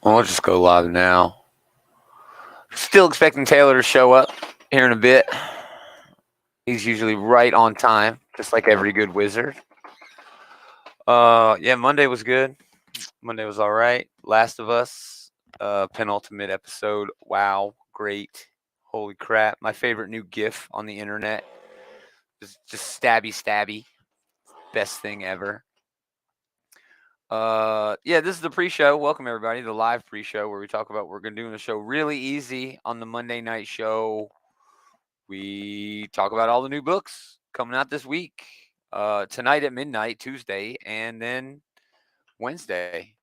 Well, we'll just go live now. Still expecting Taylor to show up here in a bit. He's usually right on time, just like every good wizard. Yeah, Monday was good. Monday was all right. Last of Us, penultimate episode. Wow, great. Holy crap. My favorite new GIF on the internet. Just stabby. Best thing ever. Yeah, this is the pre-show. Welcome everybody, the live pre-show where we talk about what we're gonna do in the show really easy on the Monday night show. We talk about all the new books coming out this week. Tonight at midnight, Tuesday, and then Wednesday.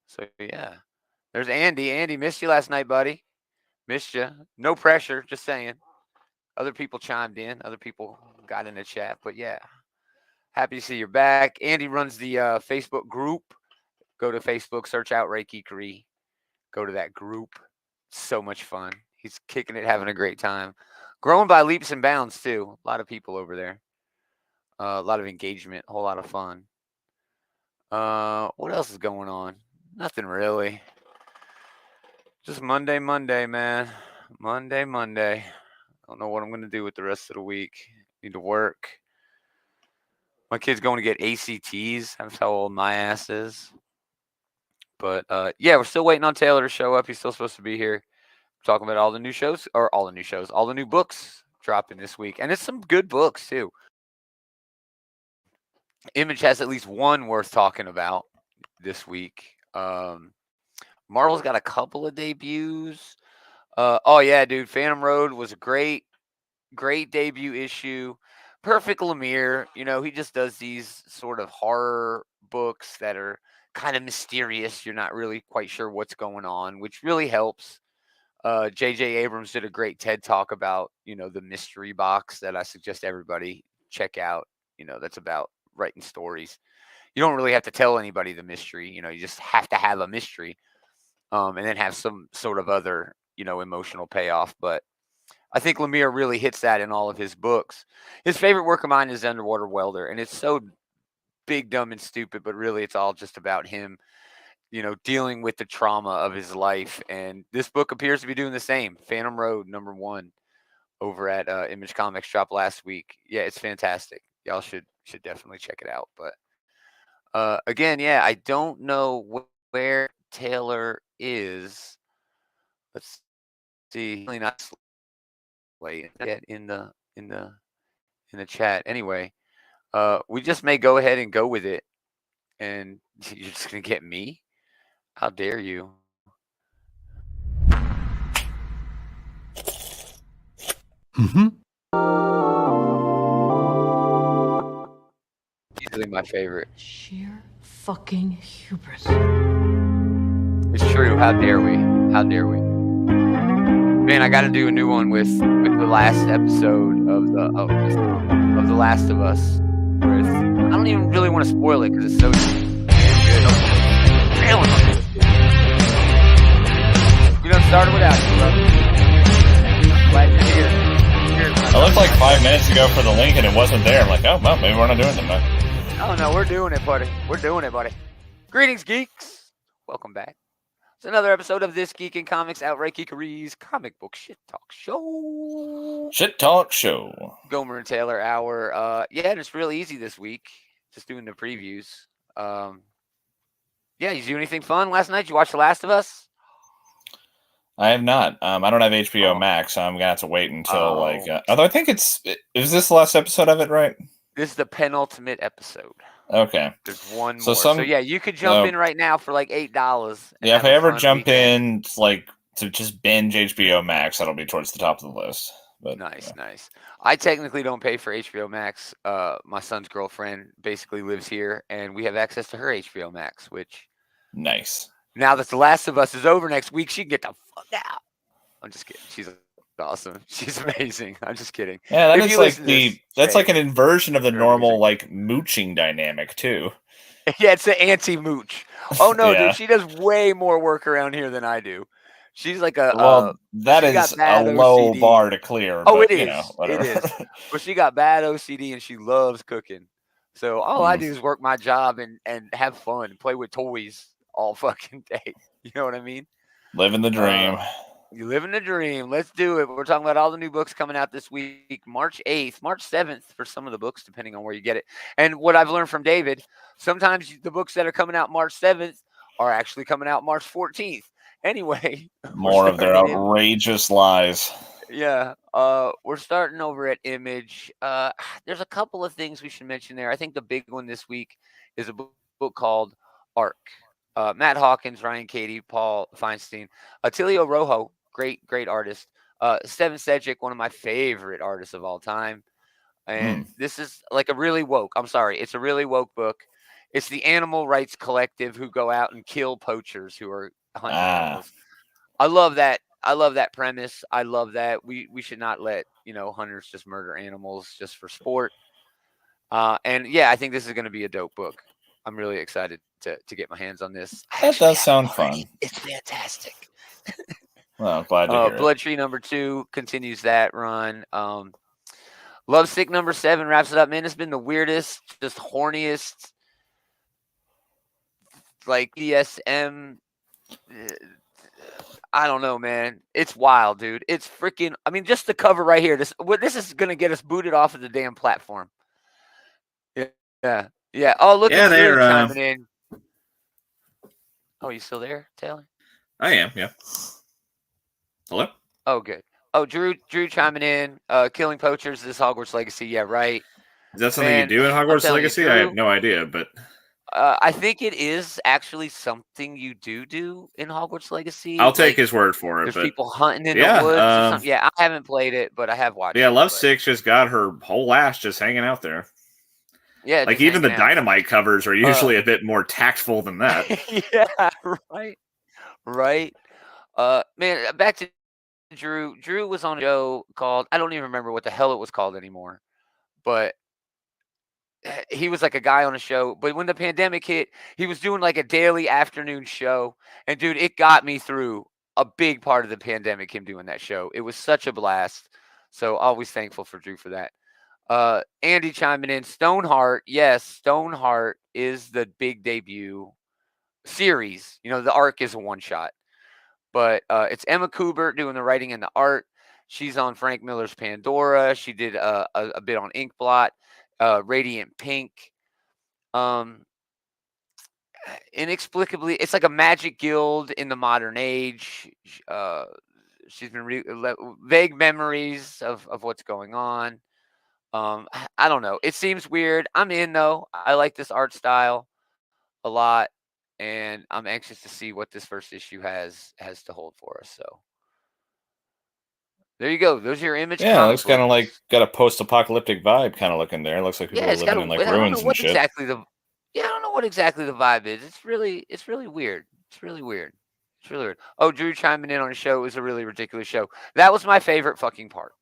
So yeah. There's Andy. Andy, missed you last night, buddy. Missed you. No pressure, just saying. Other people chimed in. Other people got in the chat. But yeah, happy to see you're back. Andy runs the Facebook group. Go to Facebook, search out Ray Geekery. Go to that group. So much fun. He's kicking it, having a great time. Growing by leaps and bounds, too. A lot of people over there. A lot of engagement. A whole lot of fun. What else is going on? Nothing really. Just Monday, man. Monday. I don't know what I'm going to do with the rest of the week. Need to work. My kid's going to get ACTs. That's how old my ass is. But yeah, we're still waiting on Taylor to show up. He's still supposed to be here. Talking about all the new books dropping this week. And it's some good books, too. Image has at least one worth talking about this week. Marvel's got a couple of debuts. Oh yeah, dude, Phantom Road was a great debut issue. Perfect Lemire, he just does these sort of horror books that are kind of mysterious. You're not really quite sure what's going on, which really helps. J.J. Abrams did a great TED Talk about, the mystery box that I suggest everybody check out. That's about writing stories. You don't really have to tell anybody the mystery. You just have to have a mystery. And then have some sort of other, emotional payoff. But I think Lemire really hits that in all of his books. His favorite work of mine is Underwater Welder, and it's so big, dumb, and stupid, but really it's all just about him, dealing with the trauma of his life. And this book appears to be doing the same. Phantom Road, #1, over at Image Comics, dropped last week. Yeah, it's fantastic. Y'all should definitely check it out. But again, yeah, I don't know where Taylor is. Let's see. Really not late yet in the chat. Anyway, we just may go ahead and go with it. And you're just gonna get me? How dare you? Easily my favorite. Sheer fucking hubris. It's true. How dare we? Man, I got to do a new one with the last episode of the Last of Us. I don't even really want to spoil it because it's so damn good. We done started without you, bro. Glad you're here. I looked like 5 minutes ago for the link and it wasn't there. I'm like, oh, well, maybe we're not doing it then. Oh, no, we're doing it, buddy. Greetings, geeks. Welcome back. It's another episode of This Geek in Comics, Outright Geekery's comic book shit talk show. Gomer and Taylor hour. Yeah, and it's real easy this week. Just doing the previews. Yeah, you do anything fun last night? You watch The Last of Us? I have not. I don't have HBO Max, so I'm gonna have to wait until although I think is this the last episode of it, right? This is the penultimate episode. Okay. There's one more. So yeah, you could jump in right now for like $8. Yeah, if I ever jump in to just binge HBO Max, that'll be towards the top of the list. But, nice. I technically don't pay for HBO Max. My son's girlfriend basically lives here, and we have access to her HBO Max, which nice. Now that The Last of Us is over next week, she can get the fuck out. I'm just kidding. She's awesome. She's amazing. I'm just kidding. Yeah, that's like an inversion of the normal mooching dynamic too. Yeah, it's the anti-mooch. Oh no, dude, she does way more work around here than I do. She's like that is a low OCD. Bar to clear. Oh, but, it is. It is. But she got bad OCD and she loves cooking. So all I do is work my job and have fun, play with toys all fucking day. You know what I mean? Living the dream. You living the dream. Let's do it. We're talking about all the new books coming out this week, March 8th, March 7th for some of the books, depending on where you get it. And what I've learned from David, sometimes the books that are coming out March 7th are actually coming out March 14th. Anyway, more of their outrageous lies. Yeah. We're starting over at Image. There's a couple of things we should mention there. I think the big one this week is a book called Arc. Matt Hawkins, Ryan Cady, Paul Feinstein, Attilio Rojo, great artist. Steven Sedgwick, one of my favorite artists of all time. And this is like a really woke. I'm sorry, it's a really woke book. It's the animal rights collective who go out and kill poachers who are hunting animals. I love that. I love that premise. I love that. We should not let hunters just murder animals just for sport. And yeah, I think this is going to be a dope book. I'm really excited to get my hands on this. That does sound fun. It's fantastic. Well, glad to hear Blood Tree #2 continues that run. Lovesick #7 wraps it up. Man, it's been the weirdest, just horniest, like DSM. I don't know, man. It's wild, dude. It's freaking. I mean, just the cover right here. This is gonna get us booted off of the damn platform. Yeah. Oh, look at Drew chiming in. Oh, you still there, Taylor? I am. Yeah. Hello. Oh, good. Oh, Drew chiming in. Killing poachers is Hogwarts Legacy. Yeah, right. Is that something you do in Hogwarts Legacy? You, Drew, I have no idea, but I think it is actually something you do in Hogwarts Legacy. I'll take his word for it. There's people hunting in the woods. Or something. Yeah, I haven't played it, but I have watched. Yeah, Lovesick just got her whole ass just hanging out there. Yeah, like even the Dynamite covers are usually a bit more tactful than that. Yeah, right. Man, back to Drew. Drew was on a show called, I don't even remember what the hell it was called anymore, but he was like a guy on a show. But when the pandemic hit, he was doing like a daily afternoon show, and dude, it got me through a big part of the pandemic. Him doing that show, it was such a blast. So always thankful for Drew for that. Andy chiming in. Stoneheart, yes, Stoneheart is the big debut series. The arc is a one shot, but it's Emma Kubert doing the writing and the art. She's on Frank Miller's Pandora. She did a bit on Inkblot, Radiant Pink. Inexplicably, it's like a magic guild in the modern age. She's been vague memories of what's going on. I don't know. It seems weird. I'm in though. I like this art style a lot, and I'm anxious to see what this first issue has to hold for us. So there you go. Those are your Image. Yeah, it looks kind of like got a post-apocalyptic vibe kind of looking there. It looks like people are living in like ruins and shit. I don't know what exactly the vibe is. It's really weird. It's really weird. Oh, Drew chiming in on a show. It was a really ridiculous show. That was my favorite fucking part.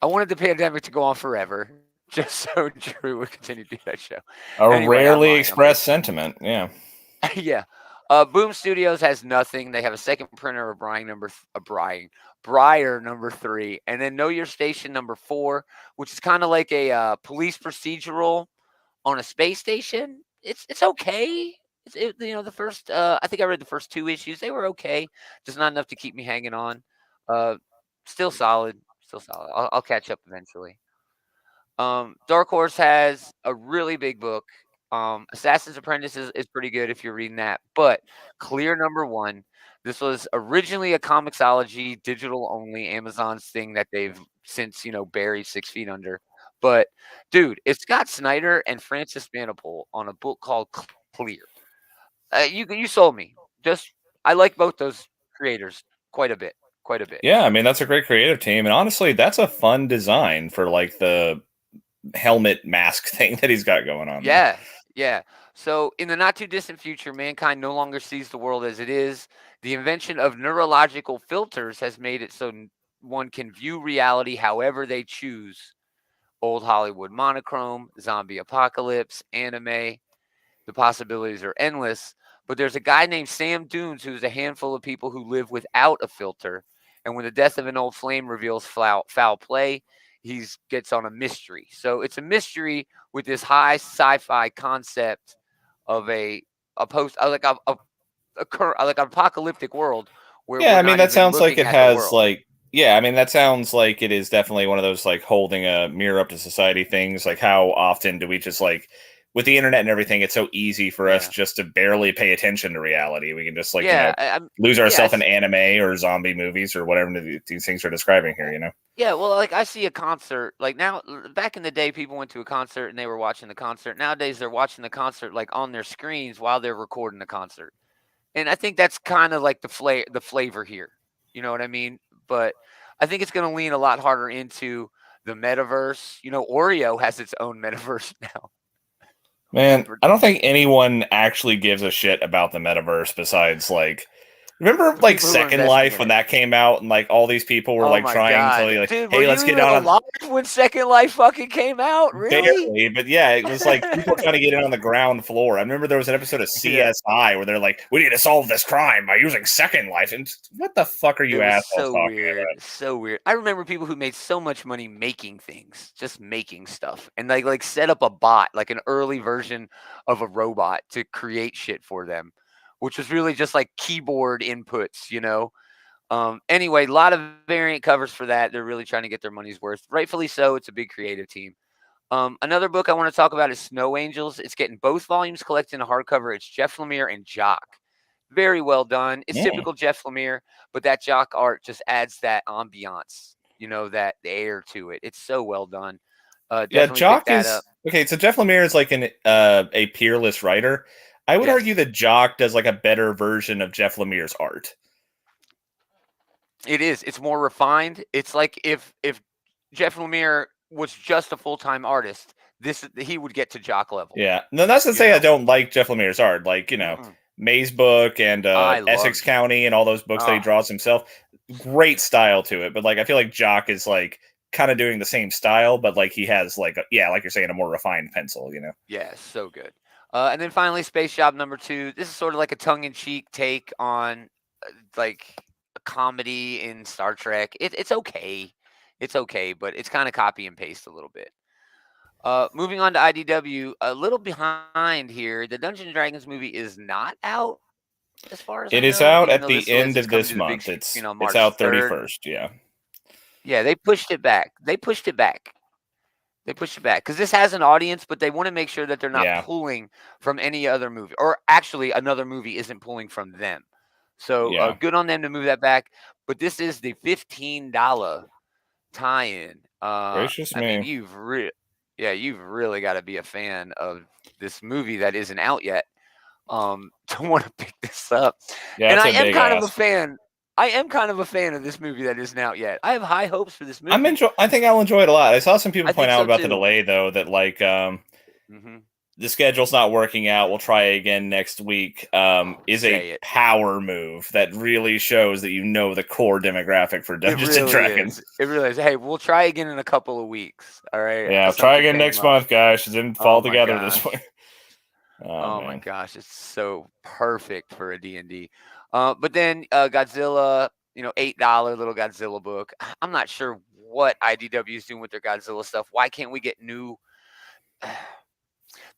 I wanted the pandemic to go on forever, just so Drew would continue to do that show. Rarely expressed sentiment, yeah. Yeah. Boom Studios has nothing. They have a second printer of Briar #3, and then Know Your Station #4, which is kind of like a police procedural on a space station. It's okay. The first I think I read the first 2 issues. They were okay, just not enough to keep me hanging on. Still solid. I'll catch up eventually. Dark Horse has a really big book. Assassin's Apprentice is pretty good if you're reading that. But Clear #1, this was originally a Comixology digital only Amazon's thing that they've since buried 6 feet under. But dude, it's Scott Snyder and Francis Manapul on a book called Clear. You sold me. I like both those creators quite a bit. Yeah, I mean that's a great creative team, and honestly, that's a fun design for like the helmet mask thing that he's got going on. Yeah. So in the not too distant future, mankind no longer sees the world as it is. The invention of neurological filters has made it so one can view reality however they choose. Old Hollywood monochrome, zombie apocalypse, anime. The possibilities are endless. But there's a guy named Sam Dunes who's a handful of people who live without a filter. And when the death of an old flame reveals foul play, he gets on a mystery. So it's a mystery with this high sci-fi concept of a post like like an apocalyptic world where Yeah, we're I mean not that even sounds like looking it at the has world. like yeah, I mean that sounds like it is definitely one of those like holding a mirror up to society things. Like how often do we just like with the internet and everything, it's so easy for us Yeah, just to barely pay attention to reality. We can just like, yeah, lose yeah. ourselves in anime or zombie movies or whatever these things are describing here, Yeah, well, like I see a concert. Like now, back in the day, people went to a concert and they were watching the concert. Nowadays, they're watching the concert like on their screens while they're recording the concert. And I think that's kind of like the flavor here. You know what I mean? But I think it's going to lean a lot harder into the metaverse. Oreo has its own metaverse now. Man, For I don't think anyone actually gives a shit about the metaverse besides like remember the like people who are Second investing Life in when it. that came out and like all these people were Oh like my trying to god, like, dude, were hey, let's you get even on alive when Second Life fucking came out? Really? barely, but yeah, it was like people trying to get in on the ground floor. I remember there was an episode of Yeah. CSI where they're like, we need to solve this crime by using Second Life. And what the fuck are It you was assholes so talking weird, about? so weird. I remember people who made so much money making things, just making stuff, and like set up a bot, like an early version of a robot to create shit for them, which was really just like keyboard inputs. Anyway, a lot of variant covers for that. They're really trying to get their money's worth. Rightfully so. It's a big creative team. Another book I want to talk about is Snow Angels. It's getting both volumes collected in a hardcover. It's Jeff Lemire and Jock. Very well done. It's Mm. typical Jeff Lemire, but that Jock art just adds that ambiance, that the air to it. It's so well done. Yeah, Definitely pick Jock that is up. okay. So Jeff Lemire is like a peerless writer. I would argue Yes, that Jock does like a better version of Jeff Lemire's art. it is. It's more refined. It's like if Jeff Lemire was just a full time artist, he would get to Jock level. Yeah, no, that's to You say I know, don't like Jeff Lemire's art. Like Mm-mm. Maze Book and I Essex love. County and all those books that he Ah, draws himself. Great style to it, but like I feel like Jock is like kind of doing the same style, but like he has like like you're saying, a more refined pencil. yeah, so good. And then finally, Space Job #2. This is sort of like a tongue-in-cheek take on like a comedy in Star Trek. It's okay, but it's kind of copy and paste a little bit. Moving on to IDW, a little behind here. The Dungeons and Dragons movie is not out, as far as It I is know. out Even at though this the says end it's of coming this to the big month. screen on It's March out 3rd. 31st. Yeah, Yeah, they pushed it back. They pushed it back because this has an audience, but they want to make sure that they're not yeah, pulling from any other movie, or actually another movie isn't pulling from them. So yeah. good on them to move that back. But this is the $15 tie-in. Gracious I mean, me. you've really got to be a fan of this movie that isn't out yet to want to pick this up. Yeah, And it's I a am big kind of a ask. fan. I am kind of a fan of this movie that isn't out yet. I have high hopes for this movie. I think I'll enjoy it a lot. I saw some people I point think out so about the too. delay though, that like Hmm. the schedule's not working out. We'll try again next week. Is a Say it. power move that really shows that the core demographic for It Dungeons and really Dragons. is. It really is. Hey, we'll try again in a couple of weeks. All right. Yeah, try Something again came next up. month, guys. It didn't Oh fall my together this way. gosh. Oh Oh my man. gosh. It's so perfect for a D&D. But then Godzilla, $8 little Godzilla book. I'm not sure what IDW is doing with their Godzilla stuff. Why can't we get new?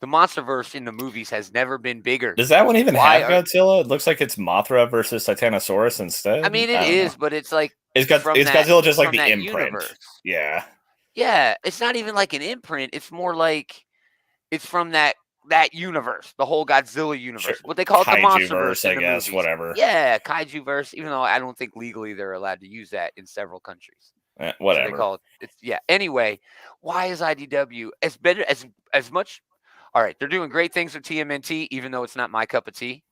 The MonsterVerse in the movies has never been bigger. Does that one even Why have are Godzilla? It looks like it's Mothra versus Titanosaurus I instead. mean it I don't know. is, but it's like Is Godzilla just like from the that imprint? universe. Yeah. Yeah, it's not even like an imprint. It's more like it's from that universe, the whole Godzilla Sure. universe. What they call it the Kaiju MonsterVerse verse, in I the guess. movies. Whatever. Yeah, Kaiju verse. Even though I don't think legally they're allowed to use that in several countries, so they Whatever. call it's yeah. Anyway, why is IDW as better as much? All right, they're doing great things with TMNT, even though it's not my cup of tea.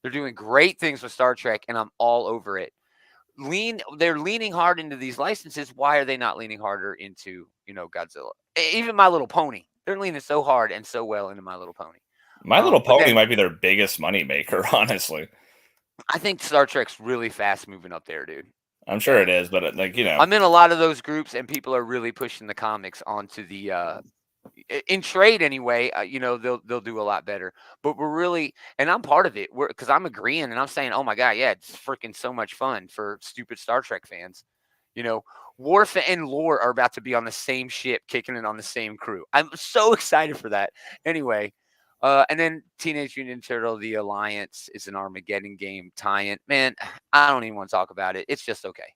They're doing great things with Star Trek, and I'm all over it. They're leaning hard into these licenses. Why are they not leaning harder into Godzilla? Even My Little Pony. They're leaning so hard and so well into My Little Pony. My Little But Pony then might be their biggest moneymaker, honestly. I think Star Trek's really fast moving up there, dude. I'm sure it is, but I'm in a lot of those groups, and people are really pushing the comics onto the in trade anyway. They'll do a lot better. But we're really, and I'm part of it. Because I'm agreeing, and I'm saying, oh my god, yeah, it's freaking so much fun for stupid Star Trek fans. Worf and Lore are about to be on the same ship, kicking it on the same crew. I'm so excited for that. Anyway, And then Teenage Mutant Ninja Turtle: The Alliance is an Armageddon game tie-in. Man, I don't even want to talk about it. It's just okay.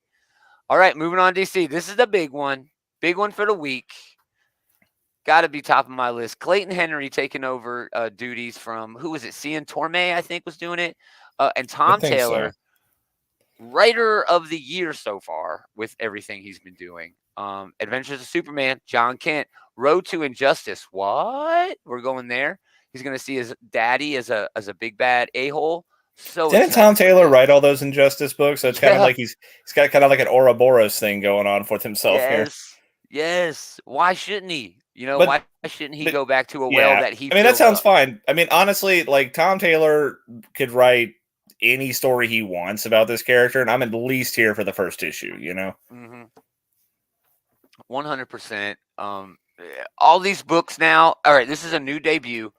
All right, moving on to DC. This is the big one. Big one for the week. Got to be top of my list. Clayton Henry taking over duties from, who was it? Cian Torme, I think, was doing it. And Tom think so. Taylor, writer of the year so far with everything he's been doing. Adventures of Superman, John Kent. Road to Injustice. What? We're going there. He's going to see his daddy as a big bad a-hole. So didn't Tom Taylor write all those Injustice books? So it's kind of like he's got kind of like an Ouroboros thing going on for himself here. Yes. Why shouldn't he? Why shouldn't he go back to a well that he? I mean, that sounds fine. I mean, honestly, like Tom Taylor could write any story he wants about this character, and I'm at least here for the first issue. 100%. All these books now. All right, this is a new debut.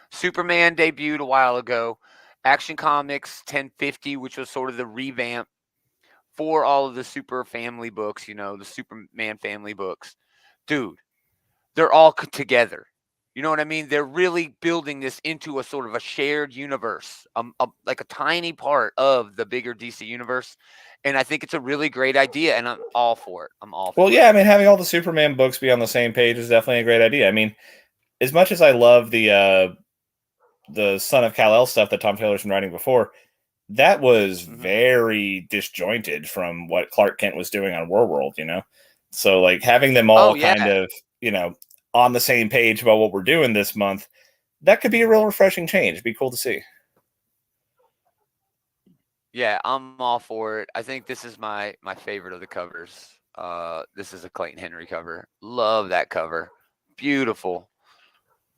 Superman debuted a while ago. Action Comics 1050, which was sort of the revamp for all of the Super family books, the Superman family books. Dude, they're all together. You know what I mean? They're really building this into a sort of a shared universe, like a tiny part of the bigger DC universe. And I think it's a really great idea, and I'm all for it. Well, yeah, I mean, having all the Superman books be on the same page is definitely a great idea. I mean, as much as I love the Son of Kal-El stuff that Tom Taylor's been writing before, that was very disjointed from what Clark Kent was doing on World, So, like, having them all kind of, on the same page about what we're doing this month, that could be a real refreshing change. It'd be cool to see. Yeah, I'm all for it. I think this is my favorite of the covers. This is a Clayton Henry cover. Love that cover. Beautiful.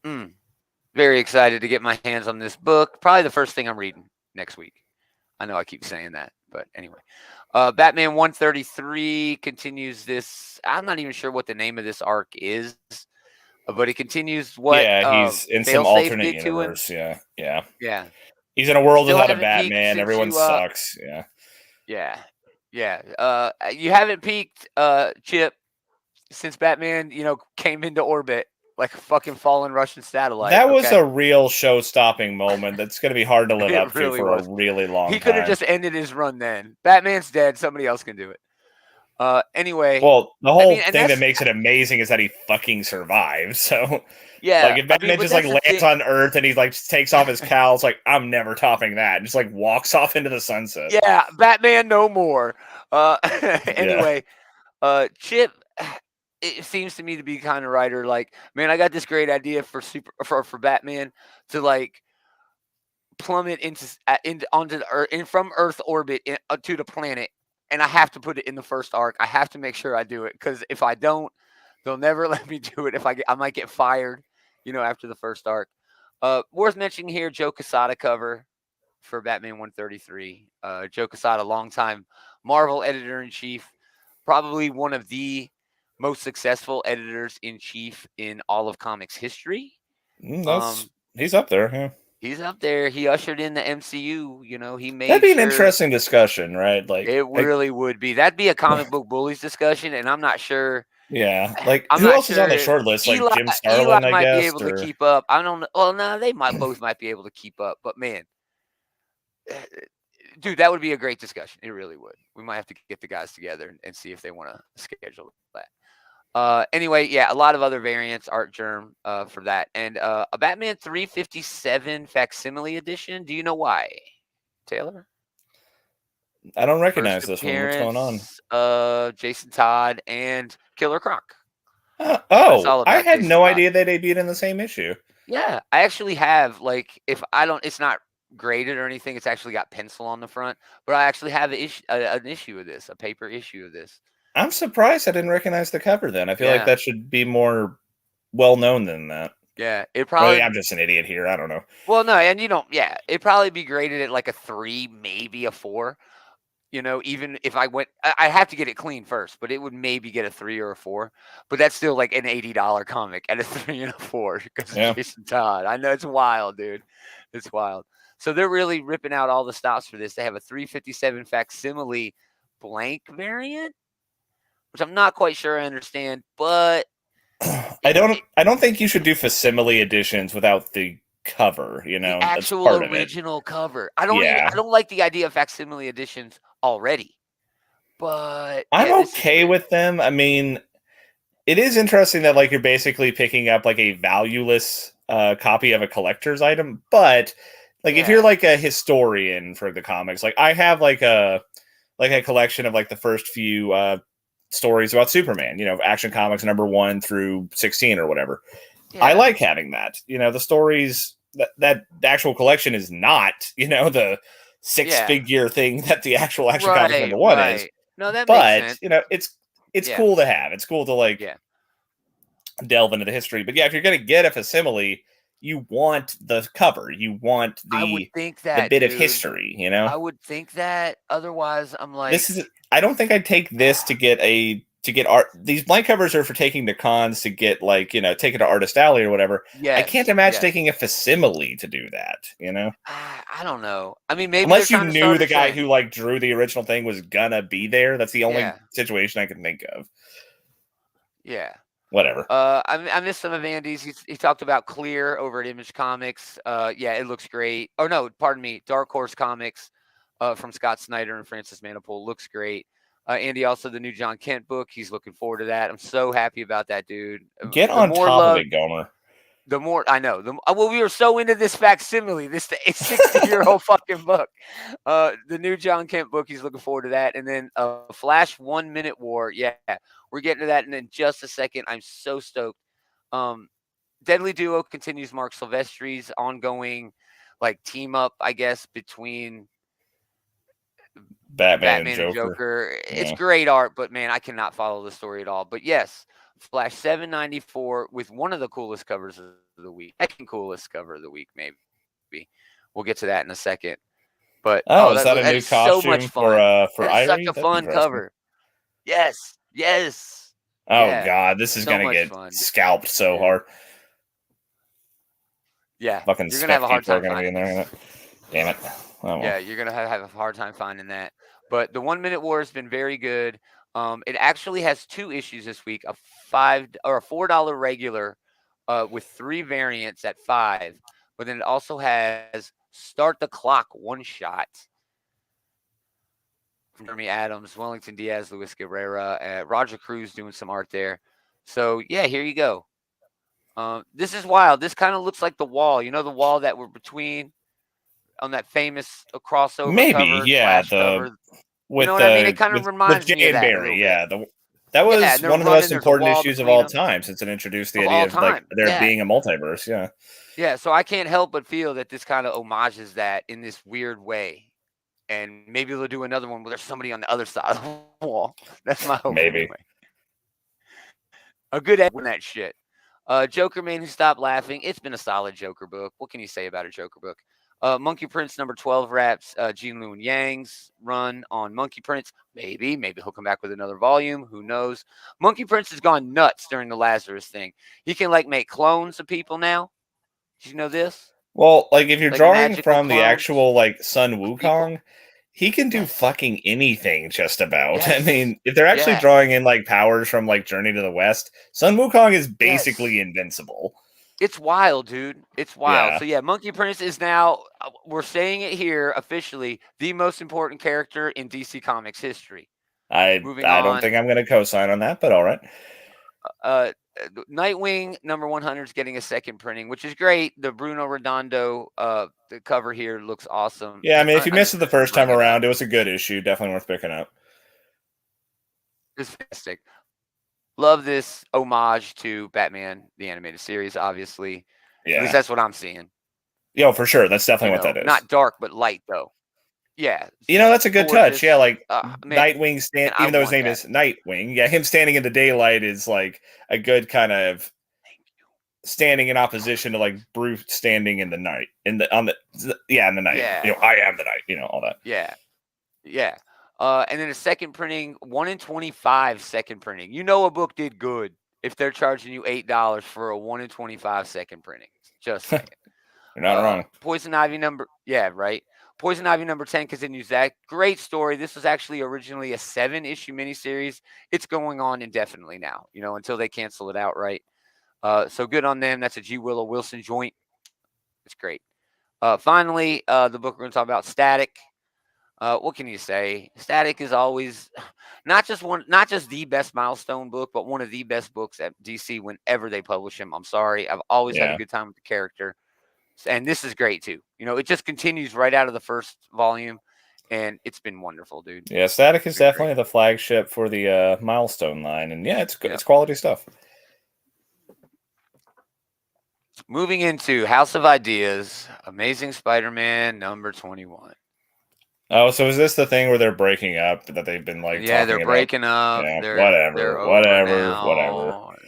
Very excited to get my hands on this book. Probably the first thing I'm reading next week. I know I keep saying that, but anyway. Batman 133 continues this. I'm not even sure what the name of this arc is, but it continues what. Yeah, he's in some alternate universe. Yeah. He's in a world without a Batman. Everyone sucks. Yeah. You haven't peaked, Chip, since Batman, came into orbit like a fucking fallen Russian satellite. That was a real show-stopping moment. That's going to be hard to live up to for a really long time. He could have just ended his run then. Batman's dead. Somebody else can do it. Anyway. Well, the whole thing that makes it amazing is that he fucking survives. So, yeah. Like, if Batman just, like, lands on Earth and he, like, takes off his cowl, it's like, I'm never topping that. And just, like, walks off into the sunset. Yeah, Batman no more. Anyway, Chip, it seems to me to be kind of writer like, man, I got this great idea for Batman to, like, plummet onto the Earth, from Earth orbit to the planet. And I have to put it in the first arc. I have to make sure I do it, because if I don't, they'll never let me do it. I might get fired, after the first arc. Worth mentioning here, Joe Quesada cover for Batman 133. Joe Quesada, longtime Marvel editor-in-chief, probably one of the most successful editors-in-chief in all of comics history. He's up there, yeah. He's up there. He ushered in the MCU. He made that'd be an interesting discussion, right? Like, it really would be. That'd be a comic book bullies discussion, and I'm not sure. Yeah, like, who else is on the short list? Like Jim Starlin, I guess. Be able to keep up. I don't know. Well, no, they both might be able to keep up. But man, dude, that would be a great discussion. It really would. We might have to get the guys together and see if they want to schedule that. Anyway, yeah, a lot of other variants, Art Germ, for that. And a Batman 357 facsimile edition. Do you know why, Taylor? I don't recognize this one. What's going on? Jason Todd and Killer Croc. I had no idea they debuted in the same issue. Yeah, I actually have, like, it's not graded or anything. It's actually got pencil on the front, but I actually have an issue of this, a paper issue of this. I'm surprised I didn't recognize the cover then. I feel like that should be more well-known than that. Yeah, it probably... I'm just an idiot here. I don't know. Well, no, and it'd probably be graded at like a 3, maybe a 4. Even if I have to get it clean first, but it would maybe get a 3 or a 4. But that's still like an $80 comic at a 3 and a 4 because of Jason Todd. I know, it's wild, dude. It's wild. So they're really ripping out all the stops for this. They have a 357 facsimile blank variant, which I'm not quite sure I understand, but I don't think you should do facsimile editions without the cover, you The know, that's actual part of it. original cover. I don't Yeah. like the idea of facsimile editions already. But I'm yeah, this is okay great. with them. I mean, it is interesting that like you're basically picking up like a valueless copy of a collector's item, but like if you're Yeah. like a historian for the comics, like I have like a collection of like the first few stories about Superman, you know, Action Comics number 1 through 16 or whatever. I Yeah. like having that. You know, the stories that the actual collection is not, you know, the six-figure thing that the actual Action Comics Right, number 1 is. right. No, that makes But, sense. you know, it's Yeah. cool to have. It's cool to like Yeah. delve into the history. But yeah, if you're going to get a facsimile, you want the cover. You want I would think the that, bit of dude. history, you know? I would think that. Otherwise, I'm like, This is I don't think I'd take this to get art. These blank covers are for taking to cons to get like, you know, take it to Artist Alley or whatever. I can't yes, imagine yes. taking a facsimile to do that, you know? I don't know. I mean, maybe Unless they're you trying to knew start the a guy trend. who like drew the original thing was gonna be there. That's the only Yeah. situation I can think of. Yeah. Whatever. I missed some of Andy's. He talked about Clear over at Image Comics. Yeah, it looks great. Oh no, pardon me, Dark Horse Comics, from Scott Snyder and Francis Manapul looks great. Andy also the new John Kent book. He's looking forward to that. I'm so happy about that, dude. Get The on more top love, of it, Gomer. the more I know. Well, we were so into this facsimile, this 60-year-old fucking book. The new John Kent book. He's looking forward to that, and then Flash 1 Minute War. Yeah, we're getting to that in just a second. I'm so stoked. Deadly Duo continues Mark Silvestri's ongoing like team up, I guess, between Batman Batman and Joker. Joker. It's Yeah. great art, but man, I cannot follow the story at all. But yes, Flash 794 with one of the coolest covers of the week. Second coolest cover of the week, maybe. We'll get to that in a second. But Oh, is that a that new is so much costume fun. for That is such Irie? a That's fun interesting. cover. Yes, yes. Oh Yeah. god, this is So gonna much get fun, scalped so dude. hard. Yeah. Fucking You're gonna have a spec hard people are time gonna be in finding there. this. Damn it. Oh, well. Yeah, you're gonna have a hard time finding that. But the 1 Minute War has been very good. It actually has 2 issues this week: a $4 regular, with 3 variants at 5. But then it also has Start the Clock one shot from Jeremy Adams, Wellington Diaz, Luis Guerrera, Roger Cruz doing some art there. So yeah, here you go. This is wild. This kind of looks like the wall. You know, the wall that we're between on that famous crossover Maybe, cover, yeah. Flash cover. With You know what I mean? It kind of with reminds Jay me of and that a Barry, little bit. yeah. That Yeah, was and they're one of the running. most There's a important wall issues of between all them. time, since it introduced the Of idea all of like time, there yeah. being a multiverse. Yeah. Yeah, so I can't help but feel that this kind of homages that in this weird way. And maybe they'll do another one where there's somebody on the other side of the wall. That's my hope Maybe. anyway. A good win that shit. Joker Man Who Stopped Laughing. It's been a solid Joker book. What can you say about a Joker book? Monkey Prince number 12 wraps Gene Luen Yang's run on Monkey Prince. Maybe he'll come back with another volume. Who knows? Monkey Prince has gone nuts during the Lazarus thing. He can like make clones of people now. Did you know this? Well, like if you're Like drawing magical from the clones actual like Sun of people. Wukong, he can do Yes. fucking anything just about. I Yes. mean, if they're actually Yeah. drawing in like powers from like Journey to the West, Sun Wukong is basically Yes. invincible. It's wild, dude. It's wild. Yeah. So yeah, Monkey Prince is now, we're saying it here officially, the most important character in DC Comics history. Moving I don't on. think I'm going to co-sign on that, but all right. Nightwing number 100 is getting a second printing, which is great. The Bruno Redondo the cover here looks awesome. Yeah, I mean, if you missed it the just first time bring it up. around, it was a good issue. Definitely worth picking up. It's fantastic. Love this homage to Batman, the animated series, obviously. Yeah. At least that's what I'm seeing. Yeah, for sure. That's definitely what that is. Not dark, but light, though. Yeah. You know, that's a good gorgeous. touch. Yeah, like Man, Nightwing, I even though his want name that. is Nightwing, yeah, him standing in the daylight is like a good kind of standing in opposition to like Bruce standing in the night. In the night. Yeah. You know, I am the night. You know, all that. Yeah. Yeah. And then a second printing, 1 in 25 second printing. You know a book did good if they're charging you $8 for a 1 in 25 second printing. Just saying. You're not wrong. Poison Ivy number, yeah, right. Poison Ivy number 10 continues that. Great story. This was actually originally a 7-issue miniseries. It's going on indefinitely now, until they cancel it outright. So good on them. That's a G. Willow Wilson joint. It's great. Finally, the book we're going to talk about, Static. What can you say? Static is always not just the best milestone book, but one of the best books at DC whenever they publish them. I'm sorry, I've always had a good time with the character, and this is great too. It just continues right out of the first volume, and it's been wonderful, dude. Yeah, Static is definitely the flagship for the milestone line, and yeah, it's quality stuff. Moving into House of Ideas, Amazing Spider-Man number 21. Oh, so is this the thing where they're breaking up that they've been like? Yeah, they're breaking up. Yeah, They're whatever.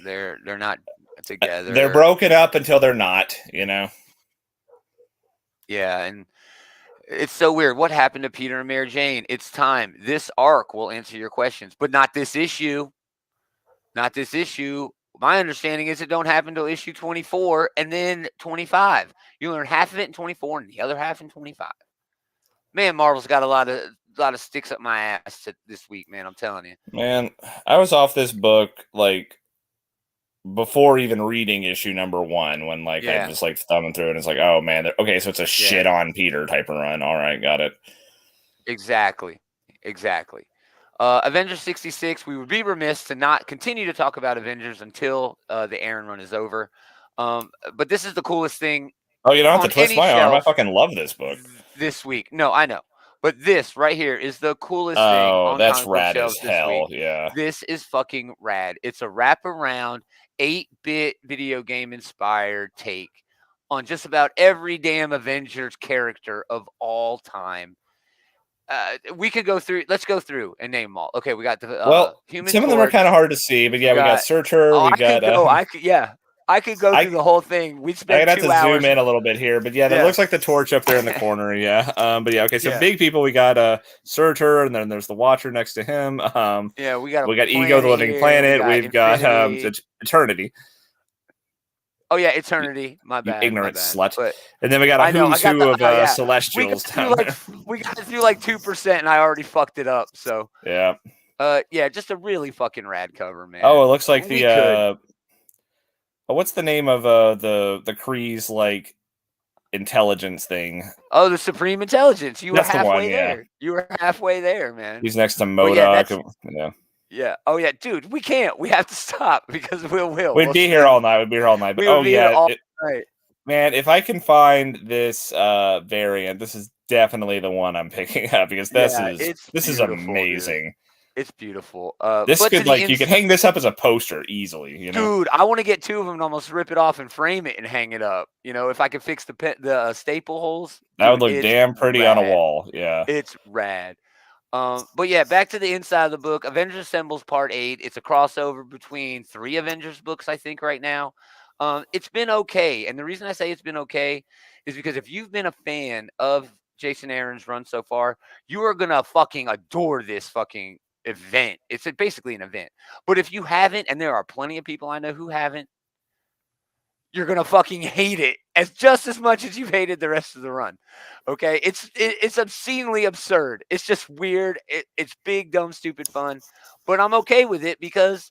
They're not together. They're broken up until they're not. Yeah, and it's so weird. What happened to Peter and Mary Jane? It's time. This arc will answer your questions, but not this issue. Not this issue. My understanding is it don't happen until issue 24 and then 25. You learn half of it in 24 and the other half in 25. Man, Marvel's got a lot of sticks up my ass this week, man. I'm telling you. Man, I was off this book like before even reading issue number 1 when I just thumbing through it and it's like, oh man, okay, so it's a shit on Peter type of run. All right, got it. Exactly. Avengers 66, we would be remiss to not continue to talk about Avengers until the Aaron run is over. But this is the coolest thing. Oh, you don't have to twist my arm. I fucking love this book. This week. No, I know. But this right here is the coolest thing on that's comic book rad shelves as hell. this week. Yeah. This is fucking rad. It's a wraparound 8-bit video game inspired take on just about every damn Avengers character of all time. We could go through. Let's go through and name them all. Okay, we got the Human some Torch. of them are kind of hard to see, but yeah, we got Searcher. I could go through the whole thing. We'd spend 2 hours. I have to zoom in a little bit here, but yeah, that looks like the Torch up there in the corner. Yeah, but yeah, okay. So big people, we got Searcher, and then there's the Watcher next to him. We got Ego, the Living Planet. We've got Eternity. Oh yeah, Eternity. My bad. Ignorant slut. And then we got a who's who of Celestials. We got through like 2%, and I already fucked it up. So yeah. Just a really fucking rad cover, man. Oh, it looks like what's the name of the Kree's intelligence thing? Oh, the Supreme Intelligence. You were halfway there. You were halfway there, man. He's next to MODOK. Yeah. Oh yeah, dude. We can't. We have to stop because we'd be here all night. But man, if I can find this variant, this is definitely the one I'm picking up because this is amazing. Dude. It's beautiful. This could you could hang this up as a poster easily. Dude, I want to get 2 of them and almost rip it off and frame it and hang it up. If I could fix the staple holes, that would look damn pretty on a wall. Yeah, it's rad. But yeah, back to the inside of the book. Avengers Assembles Part 8. It's a crossover between 3 Avengers books, I think, right now. It's been okay. And the reason I say it's been okay is because if you've been a fan of Jason Aaron's run so far, you are going to fucking adore this fucking event. It's basically an event. But if you haven't, and there are plenty of people I know who haven't, you're going to fucking hate it just as much as you've hated the rest of the run. Okay? It's obscenely absurd. It's just weird. It's big, dumb, stupid fun. But I'm okay with it because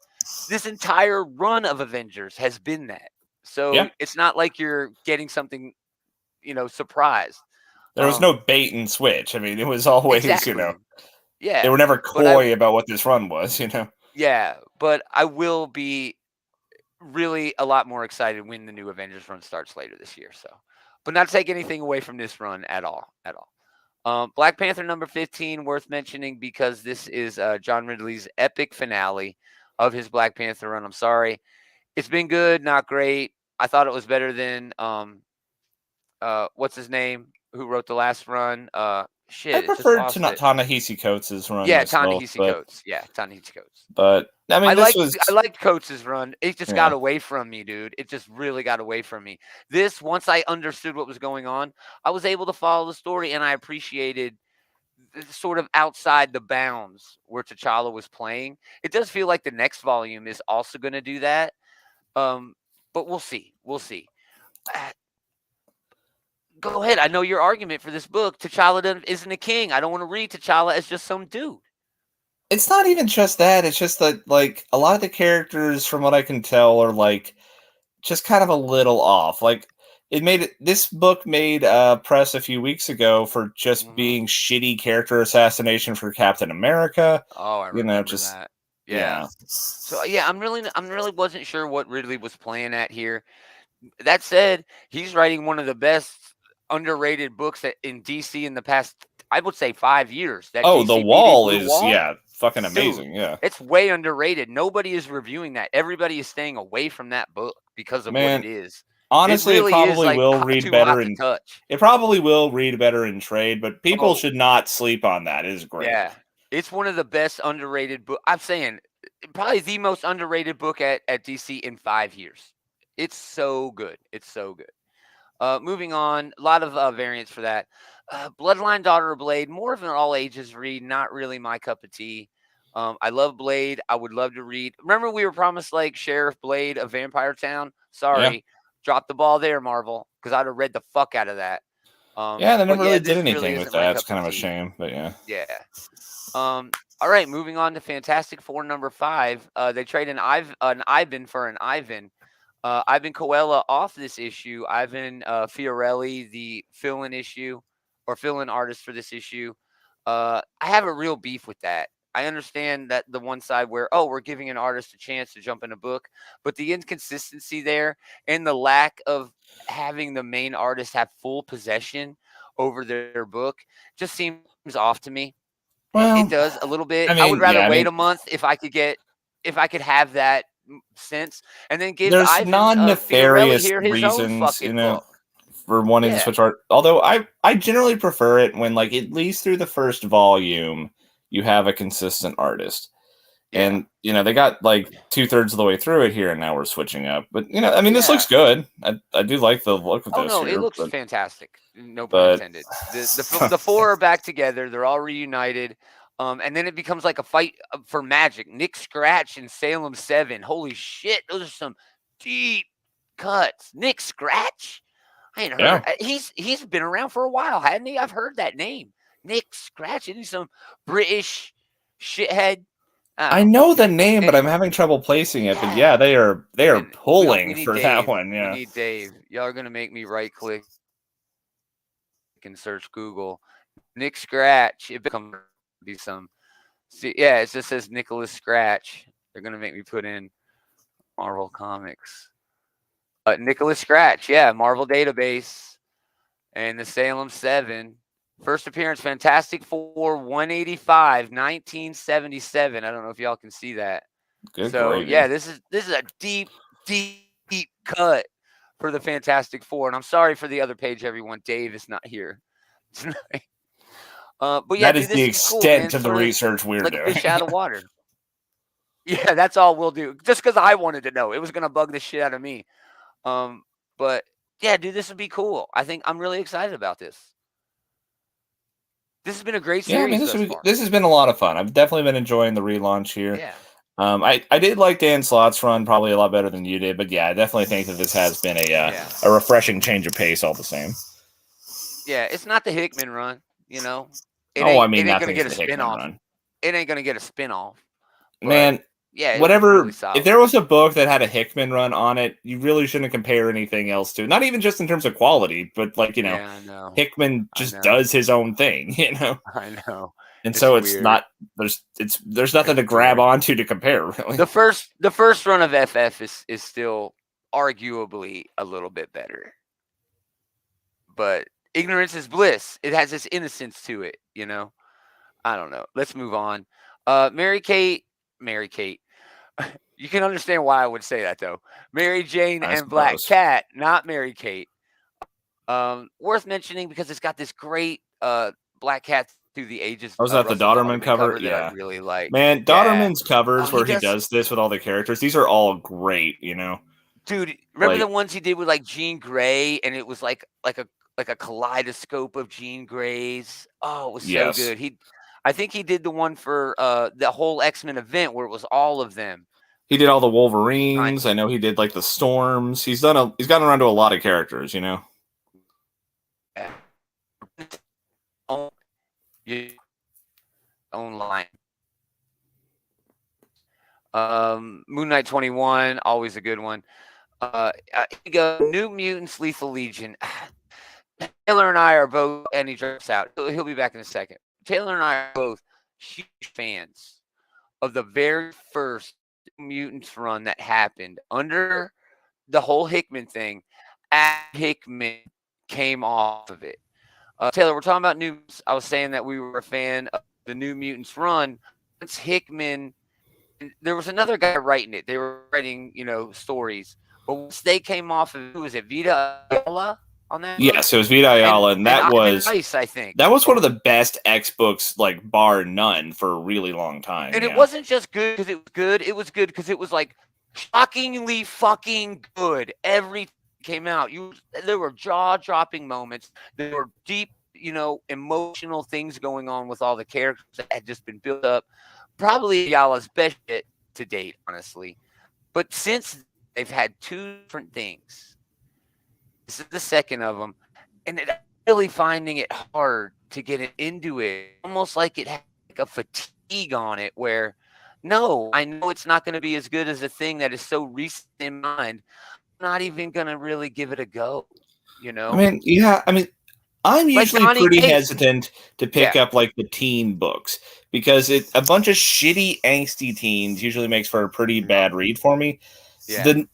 this entire run of Avengers has been that. So it's not like you're getting something, surprised. There was no bait and switch. I mean, it was always, Yeah. They were never coy about what this run was, Yeah, but I will be really a lot more excited when the new Avengers run starts later this year. So, but not to take anything away from this run at all. Black Panther number 15, worth mentioning because this is John Ridley's epic finale of his Black Panther run. I'm sorry. It's been good, not great. I thought it was better than what's his name? Who wrote the last run? I preferred Ta-Nehisi Coates' run. Yeah, Ta-Nehisi Coates. Yeah, Ta-Nehisi Coates. But I mean, I liked Coates' run. It just got away from me, dude. It just really got away from me. Once I understood what was going on, I was able to follow the story, and I appreciated sort of outside the bounds where T'Challa was playing. It does feel like the next volume is also going to do that. But we'll see. Go ahead. I know your argument for this book. T'Challa isn't a king. I don't want to read T'Challa as just some dude. It's not even just that. It's just that, a lot of the characters, from what I can tell, are, just kind of a little off. This book made press a few weeks ago for just being shitty character assassination for Captain America. Oh, I remember that. Yeah. So yeah, I'm really wasn't sure what Ridley was playing at here. That said, he's writing one of the best underrated books in DC in the past, I would say, 5 years. That Oh, the DC Wall Blue is Wall, fucking dude, amazing. Yeah, it's way underrated. Nobody is reviewing that. Everybody is staying away from that book because of what it man. is. It Honestly, it really is probably like will read too better hot to in. touch. It probably will read better in trade, but people Oh, should not sleep on that. It is great. yeah. It's one of the best underrated book. I'm saying probably the most underrated book at DC in 5 years. It's so good. It's so good. Moving on, a lot of variants for that. Bloodline Daughter of Blade, more of an all ages read, not really my cup of tea. I love Blade. I would love to read. Remember, we were promised like Sheriff Blade of Vampire Town? Yeah, Sorry, dropped the ball there, Marvel, because I'd have read the fuck out of that. yeah. They But never yeah, really did this really anything with isn't my that. It's cup kind of of a tea. shame, but yeah. Yeah. All right, moving on to Fantastic Four #5. They trade an Ivan for an Ivan. Ivan Coella off this issue. Ivan Fiorelli, the fill-in issue or fill-in artist for this issue. I have a real beef with that. I understand that the one side where, oh, we're giving an artist a chance to jump in a book, but the inconsistency there and the lack of having the main artist have full possession over their book just seems off to me. It Well, does a little bit. I I would mean, rather yeah. I wait mean, a month if I could have that sense, and then give there's Ivan Fiorelli non-nefarious here his own reasons, fucking book. for wanting to Yeah, switch art. Although I generally prefer it when, like, at least through the first volume, you have a consistent artist. yeah, And they got like 2/3 of the way through it here, and now we're switching up. But I mean, this looks yeah. good. I do like the look of Oh this no, it here, looks but fantastic. No pun but intended. The four are back together. They're all reunited. And then it becomes like a fight for magic. Nick Scratch and Salem 7. Holy shit, those are some deep cuts. Nick Scratch? I ain't heard. yeah, He's been around for a while, hadn't he? I've heard that name. Nick Scratch. Isn't he some British shithead? I don't I know. know the name, but I'm Anyway, having trouble placing it. But yeah, yeah. they are And we pulling need for that Dave. one. We Yeah, need Dave. Y'all are gonna make me right click and search Google. Nick Scratch. It becomes be some. See, yeah, it just says Nicholas Scratch. They're gonna make me put in Marvel Comics. Nicholas Scratch. Yeah, Marvel Database and the Salem 7. First appearance, Fantastic Four, 185, 1977. I don't know if y'all can see that. good So yeah, gravy. this is a deep, deep cut for the Fantastic Four. And I'm sorry for the other page, everyone. Dave is not here tonight. But yeah, That is dude, the this would be cool, man. extent of the Sort of research we're like a doing. fish out of water. Yeah, that's all we'll do. Just because I wanted to know, it was gonna bug the shit out of me. Um, but yeah, dude, this would be cool. I think I'm really excited about this. This has been a great Yeah, I mean, series thus far. this has been a lot of fun. I've definitely been enjoying the relaunch here. Yeah, I did like Dan Slott's run probably a lot better than you did, but yeah, I definitely think that this has been yeah, a refreshing change of pace all the same. yeah. It's not the Hickman run, you know. Oh, I It mean, ain't gonna nothing's get a the Hickman spinoff. run. It ain't gonna get a spinoff. But Man, yeah, it was really whatever. If solid. there was a book that had a Hickman run on it, you really shouldn't compare anything else to. Not even just in terms of quality, but like Yeah, I know. Hickman I just know. does his own thing, I know. and It's so it's weird. not there's nothing It's to grab weird. onto to compare really. The first run of FF is still arguably a little bit better. But ignorance is bliss. It has this innocence to it, you know. I don't know. Let's move on. Mary Kate. You can understand why I would say that though. Mary Jane I and Black suppose. Cat, not Mary Kate. Worth mentioning because it's got this great Black Cat through the ages Was that the Russell Daughterman Dauterman cover? cover that I Yeah. really like. Man, Yeah. Daughterman's Oh, covers he where he does, does this with all the characters, these are all great. dude. Remember the Like, ones he did with like Jean Grey, and it was like a kaleidoscope of Jean Greys. Oh, it was so yes. good. I think he did the one for the whole X-Men event where it was all of them. He did all the Kind Wolverines. I know he did like the Storms. He's gotten around to a lot of characters. of own, your own line. Moon Knight 21, always a good one. Here we go. New Mutants, Lethal Legion. Taylor and I are both, and he drops out. He'll be back in a second. Taylor and I are both huge fans of the very first Mutants run that happened under the whole Hickman thing. After Hickman came off of it. Taylor, we're talking about New Mutants. I was saying that we were a fan of the New Mutants run. Once Hickman, there was another guy writing it. They were writing, stories. But once they came off of it, who was it? Vita Ayala on that book? Yes, it was Vita Ayala, and that Ivan was Rice, I think. that was one of the best X books, like bar none, for a really long time. And it wasn't just good because it was good. It was good because it was like shockingly fucking good. Every came out. There were jaw-dropping moments. There were deep, emotional things going on with all the characters that had just been built up. Probably Ayala's best shit to date, honestly. But since they've had two different things, this is the second of them, and it really finding it hard to get into it, almost like it had like a fatigue on it. Where, no, I know it's not going to be as good as a thing that is so recent in mind. I'm not even going to really give it a go. I mean, yeah. I mean, I'm usually Donnie pretty Cates. hesitant to pick up like the teen books because a bunch of shitty, angsty teens usually makes for a pretty bad read for me. Yeah.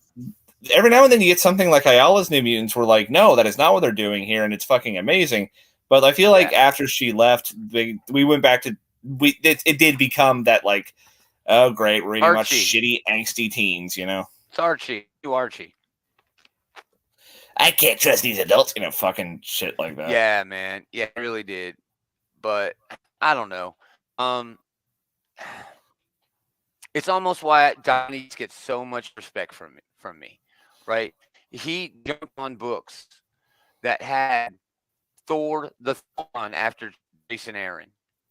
Every now and then you get something like Ayala's New Mutants. We're like, no, that is not what they're doing here, and it's fucking amazing. But I feel like after she left, we went back to it did become that like, oh great, we're reading about shitty, angsty teens, It's Archie. You Archie. I can't trust these adults, fucking shit like that. Yeah, man. Yeah, I really did. But I don't know. It's almost why Donnie gets so much respect from me, right? He jumped on books that had Thor the Thawne after Jason Aaron.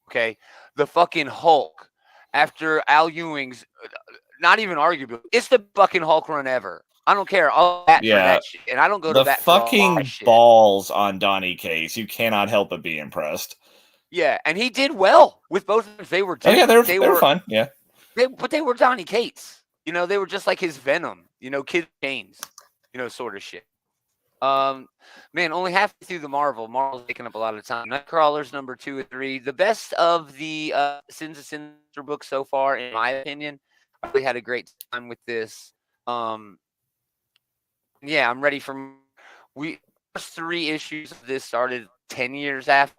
Okay, the fucking Hulk after Al Ewing's. Not even arguably, it's the fucking Hulk run ever. I don't care. I'll bat for that shit, and I don't go to bat for all fucking balls on Donnie Case. You cannot help but be impressed. Yeah, and he did well with both of them. They were. Oh yeah, they were fun. Yeah, but they were Donnie Cates. They were just like his Venom. Kid Chains. Sort of shit. Man, only halfway through the Marvel's taking up a lot of time. Nightcrawler's number 2 and 3. The best of the Sins of Sinister books so far, in my opinion. I really had a great time with this. Yeah, I'm ready for first 3 issues of this started 10 years after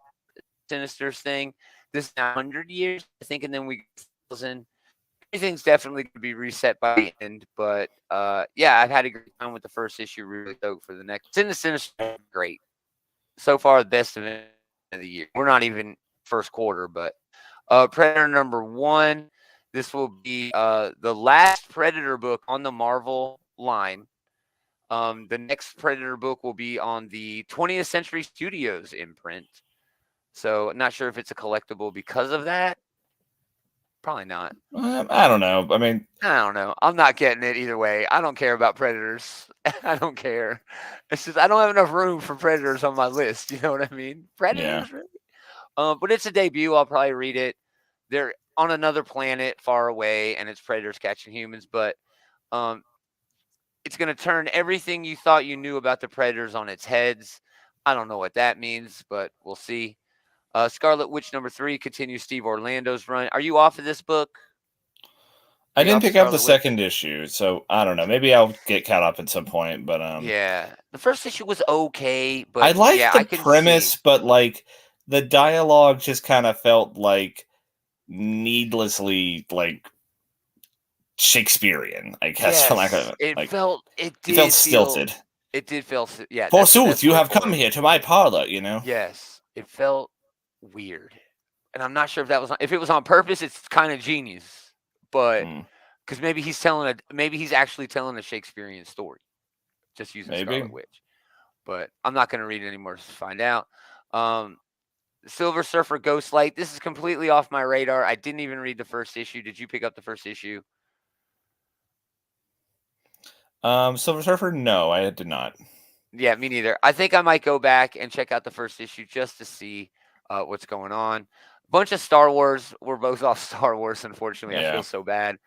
Sinister's thing. This is 100 years, I think, and then we 1,000. Everything's definitely going to be reset by the end, but yeah, I've had a great time with the first issue. Really stoked for the next. Sinister, great. So far, the best event of the year. We're not even first quarter, but Predator number 1. This will be the last Predator book on the Marvel line. The next Predator book will be on the 20th Century Studios imprint. So, not sure if it's a collectible because of that. Probably not. I don't know. I mean, I don't know. I'm not getting it either way. I don't care about Predators. I don't care. It's just I don't have enough room for Predators on my list. You know what I mean? Predators, really? But it's a debut. I'll probably read it. They're on another planet far away, and it's Predators catching humans. But it's going to turn everything you thought you knew about the Predators on its heads. I don't know what that means, but we'll see. Scarlet Witch number 3 continues Steve Orlando's run. Are you off of this book? I didn't pick up the second issue, so I don't know. Maybe I'll get caught up at some point. But yeah, the first issue was okay, but I liked the premise, but like the dialogue just kind of felt like needlessly like Shakespearean. I guess for lack of it felt stilted. It did feel Forsooth, you have come here to my parlor. Yes, it felt weird, and I'm not sure if it was on purpose. It's kind of genius, but because maybe he's actually telling a Shakespearean story, just using Scarlet Witch. But I'm not going to read it anymore to find out. Silver Surfer Ghostlight. This is completely off my radar. I didn't even read the first issue. Did you pick up the first issue? Silver Surfer? No, I did not. Yeah, me neither. I think I might go back and check out the first issue just to see what's going on. Bunch of Star Wars. We're both off Star Wars, unfortunately. Yeah. I feel so bad.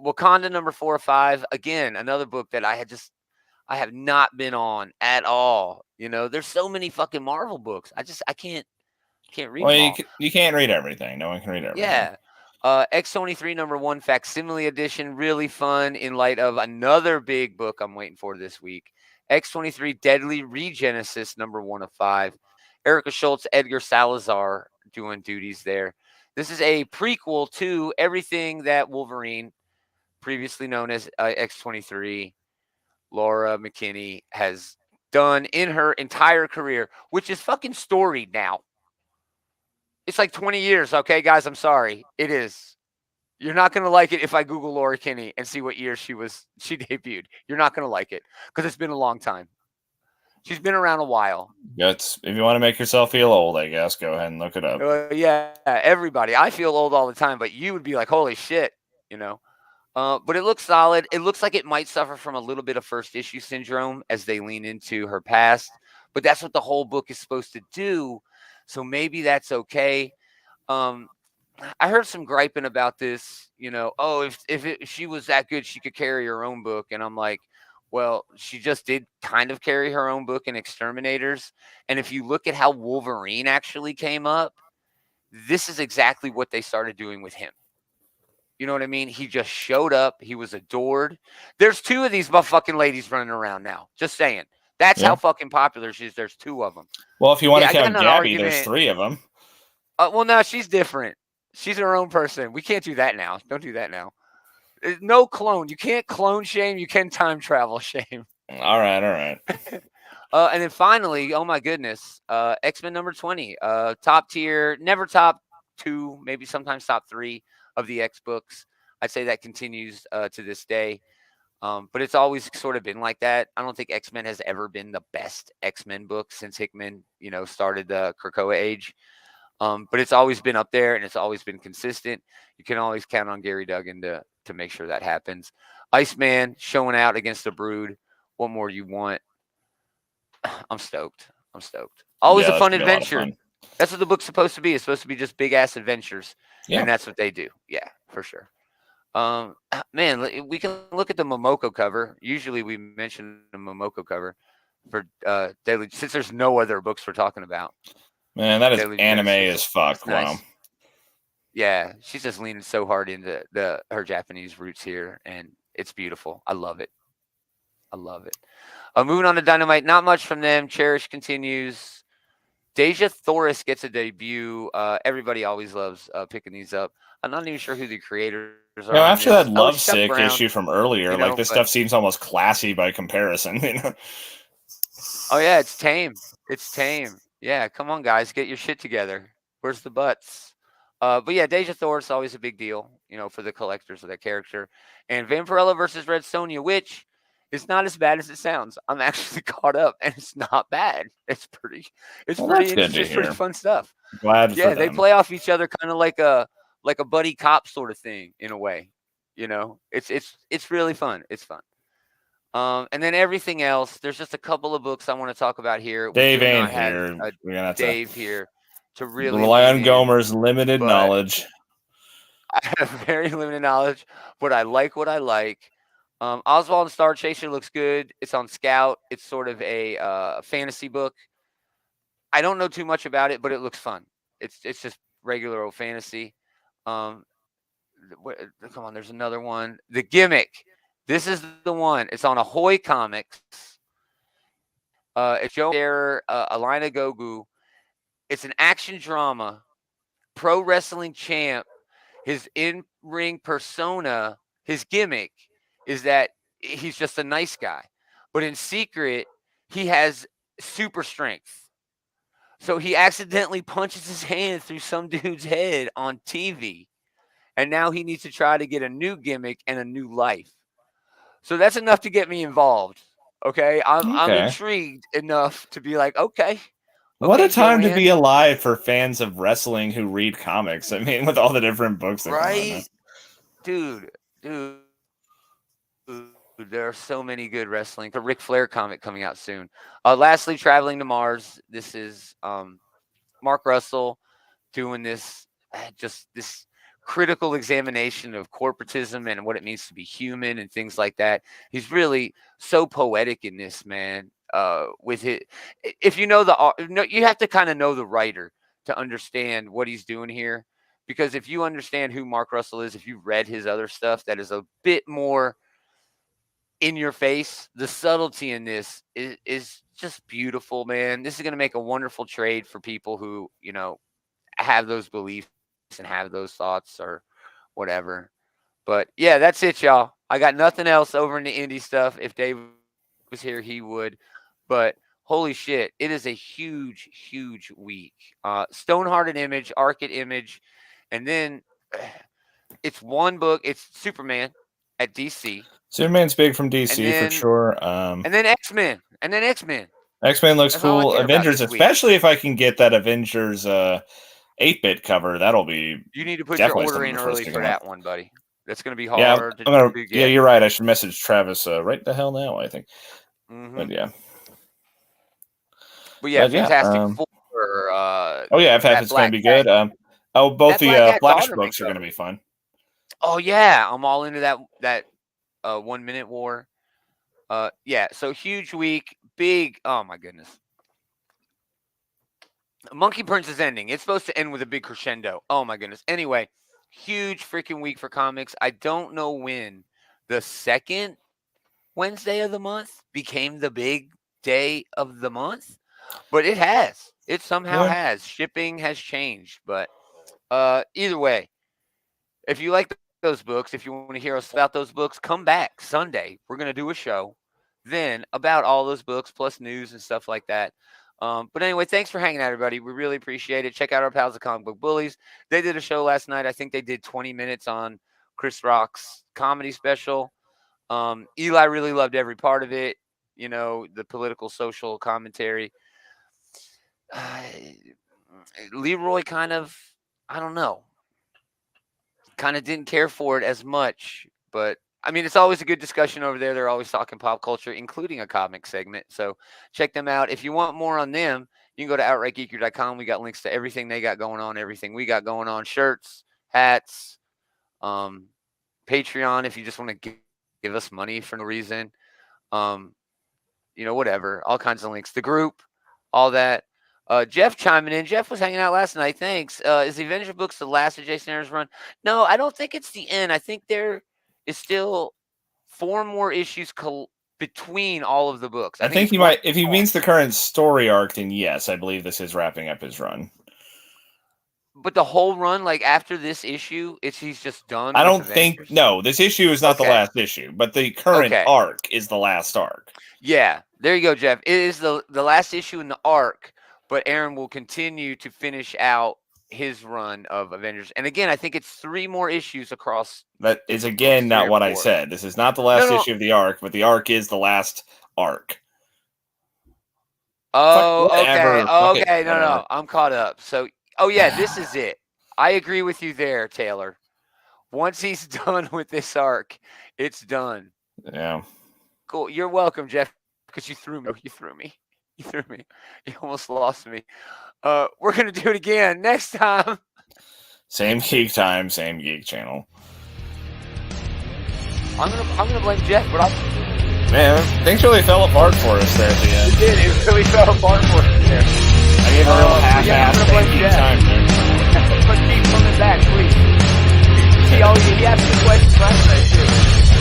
Wakanda number 4 or 5. Again, another book that I have not been on at all. There's so many fucking Marvel books. I can't read Well, them all. you can't read everything. No one can read everything. Yeah. X-23 number 1 facsimile edition, really fun in light of another big book I'm waiting for this week. X-23 Deadly Regenesis number 1 of 5. Erica Schultz, Edgar Salazar doing duties there. This is a prequel to everything that Wolverine, previously known as X-23, Laura McKinney, has done in her entire career, which is fucking storied now. It's like 20 years, okay, guys? I'm sorry. It is. You're not going to like it if I Google Laura Kinney and see what year she debuted. You're not going to like it because it's been a long time. She's been around a while. If you want to make yourself feel old, I guess, go ahead and look it up. Yeah, everybody. I feel old all the time, but you would be like, holy shit, But it looks solid. It looks like it might suffer from a little bit of first issue syndrome as they lean into her past. But that's what the whole book is supposed to do. So maybe that's okay. I heard some griping about this, if she was that good, she could carry her own book. And I'm like, well, she just did kind of carry her own book in Exterminators. And if you look at how Wolverine actually came up, this is exactly what they started doing with him. You know what I mean? He just showed up. He was adored. There's 2 of these fucking ladies running around now. Just saying. That's how fucking popular she is. There's 2 of them. Well, if you want to count Gabby, there's 3 of them. Well, no, she's different. She's her own person. We can't do that now. Don't do that now. No clone. You can't clone shame. You can time travel shame. All right. And then finally, oh my goodness, X-Men number 20. Top tier, never top 2, maybe sometimes top 3 of the X books. I'd say that continues to this day. But it's always sort of been like that. I don't think X-Men has ever been the best X-Men book since Hickman, started the Krakoa age. But it's always been up there and it's always been consistent. You can always count on Gary Duggan to make sure that happens. Iceman showing out against the Brood. What more do you want? I'm stoked. Always a fun adventure. That's what the book's supposed to be. It's supposed to be just big ass adventures. Yeah. And that's what they do. Yeah, for sure. Man, we can look at the Momoko cover. Usually we mention the Momoko cover for Deadly, since there's no other books we're talking about. Man, that is anime as fuck. Wow. Nice. Yeah, she's just leaning so hard into her Japanese roots here, and it's beautiful. I love it. Moving on to Dynamite, not much from them. Cherish continues. Deja Thoris gets a debut. Everybody always loves picking these up. I'm not even sure who the creators are. After that Lovesick issue from earlier, this stuff seems almost classy by comparison. Oh yeah, it's tame. Yeah, come on, guys, get your shit together. Where's the butts? But yeah, Deja Thoris is always a big deal, for the collectors of that character. And Vampirella versus Red Sonja, which is not as bad as it sounds. I'm actually caught up, and it's not bad. It's pretty interesting, pretty fun stuff. Glad yeah, they play off each other kind of like a buddy cop sort of thing in a way. It's really fun. It's fun. And then everything else, there's just a couple of books I want to talk about here. Dave ain't here. We're gonna have Dave here to really rely on Gomer's limited knowledge. I have very limited knowledge, but I like what I like. Oswald and Star Chaser looks good. It's on Scout. It's sort of a fantasy book. I don't know too much about it, but it looks fun. It's just regular old fantasy. Come on, there's another one. The Gimmick. This is the one. It's on Ahoy Comics. It's Joe Scherer, Alina Gogu. It's an action drama. Pro wrestling champ. His in-ring persona, his gimmick, is that he's just a nice guy. But in secret, he has super strength. So he accidentally punches his hand through some dude's head on TV. And now he needs to try to get a new gimmick and a new life. So that's enough to get me involved. Okay. I'm intrigued enough to be like, okay. What a time to be alive for fans of wrestling who read comics. I mean, with all the different books that right? Dude. There are so many good wrestling. The Ric Flair comic coming out soon. Lastly, Traveling to Mars. This is Mark Russell doing this critical examination of corporatism and what it means to be human and things like that. He's really so poetic in this, man. With it, if you know you have to kind of know the writer to understand what he's doing here. Because if you understand who Mark Russell is, if you've read his other stuff that is a bit more in your face, the subtlety in this is just beautiful, man. This is going to make a wonderful trade for people who, have those beliefs and have those thoughts or whatever. But yeah, that's it, y'all. I got nothing else over in the indie stuff. If Dave was here, he would. But holy shit, it is a huge, huge week. Stonehearted Image, Arcade Image, and then it's one book. It's Superman at DC. Superman's big from DC for sure. And then X-Men. X-Men looks cool. Avengers, especially if I can get that Avengers 8-bit cover, that'll be. You need to put your order in early for that one, buddy. That's going to be hard. Yeah, you're right. I should message Travis right the hell now, I think. Mm-hmm. But yeah. Fantastic Four. It's going to be good. Both the Flash books are going to be fun. Oh yeah, I'm all into that 1 Minute War. So huge week, big. Oh my goodness. Monkey Prince is ending. It's supposed to end with a big crescendo. Oh my goodness. Anyway, huge freaking week for comics. I don't know when the second Wednesday of the month became the big day of the month, but it has. It somehow has. Shipping has changed, but either way, if you like those books, if you want to hear us about those books, come back Sunday. We're going to do a show then about all those books plus news and stuff like that. But anyway, thanks for hanging out, everybody. We really appreciate it. Check out our pals, the Comic Book Bullies. They did a show last night. I think they did 20 minutes on Chris Rock's comedy special. Eli really loved every part of it. The political, social commentary. Leroy kind of didn't care for it as much. But, I mean, it's always a good discussion over there. They're always talking pop culture, including a comic segment. So check them out. If you want more on them, you can go to outrightgeeker.com. We got links to everything they got going on, everything we got going on, shirts, hats, Patreon if you just want to give us money for no reason. Whatever. All kinds of links. The group, all that. Jeff chiming in. Jeff was hanging out last night. Thanks. Is the Avenger books the last of Jason Aaron's run? No, I don't think it's the end. I think there is still 4 more issues between all of the books. I think he might. If he means the current story arc, then yes, I believe this is wrapping up his run. But the whole run, like after this issue, he's just done. I don't think. No, this issue is not the last issue, but the current arc is the last arc. Yeah, there you go, Jeff. It is the last issue in the arc. But Aaron will continue to finish out his run of Avengers. And again, I think it's 3 more issues across. That is, again, not what I said. This is not the last issue of the arc, but the arc is the last arc. Oh, okay. No. I'm caught up. So, this is it. I agree with you there, Taylor. Once he's done with this arc, it's done. Yeah. Cool. You're welcome, Jeff, because you threw me. You almost lost me. We're going to do it again next time. Same geek time, same geek channel. I'm gonna blame Jeff, but man, things really fell apart for us there at the end. It did. It really fell apart for us there. I gave a real half-assed same geek time there. But keep coming back, please. He asked me questions last night too.